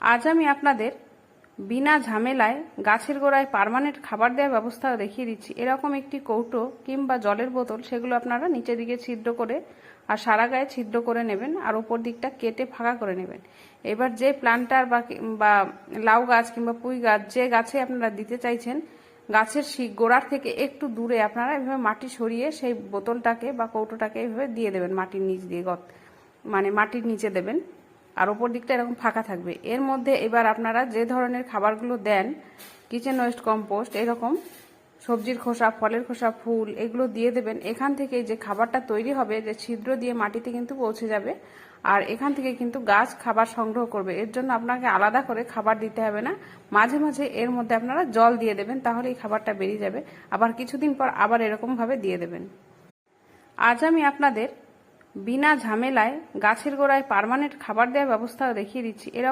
আজ আমি আপনাদের বিনা ঝামেলায় গাছের গোড়ায় পার্মানেন্ট খাবার দেওয়ার ব্যবস্থা দেখিয়ে দিচ্ছি। এরকম একটি কৌটো কিংবা জলের বোতল, সেগুলো আপনারা নিচের দিকে ছিদ্র করে আর সারা গায়ে ছিদ্র করে নেবেন, আর ওপর দিকটা কেটে ফাঁকা করে নেবেন। এবার যে প্ল্যান্টার বা লাউ গাছ কিংবা পুঁই গাছ, যে গাছে আপনারা দিতে চাইছেন, গাছের গোড়ার থেকে একটু দূরে আপনারা এভাবে মাটি সরিয়ে সেই বোতলটাকে বা কৌটোটাকে এভাবে দিয়ে দেবেন, মাটির নিচ দিয়ে মাটির নিচে দেবেন, আর ওপর দিকটা এরকম ফাঁকা থাকবে। এর মধ্যে এবার আপনারা যে ধরনের খাবারগুলো দেন, কিচেন ওয়েস্ট কম্পোস্ট, এরকম সবজির খোসা, ফলের খোসা, ফুল, এগুলো দিয়ে দেবেন। এখান থেকে যে খাবারটা তৈরি হবে, যে ছিদ্র দিয়ে মাটিতে কিন্তু পৌঁছে যাবে, আর এখান থেকে কিন্তু গাছ খাবার সংগ্রহ করবে। এর জন্য আপনাকে আলাদা করে খাবার দিতে হবে না, মাঝে মাঝে এর মধ্যে আপনারা জল দিয়ে দেবেন, তাহলে এই খাবারটা বেরিয়ে যাবে। আবার কিছুদিন পর আবার এরকমভাবে দিয়ে দেবেন। আজ আমি আপনাদের বিনা ঝামেলায় গাছের গোড়ায় পার্মানেন্ট খাবার দেওয়ার ব্যবস্থা দেখিয়ে দিচ্ছি। এরকম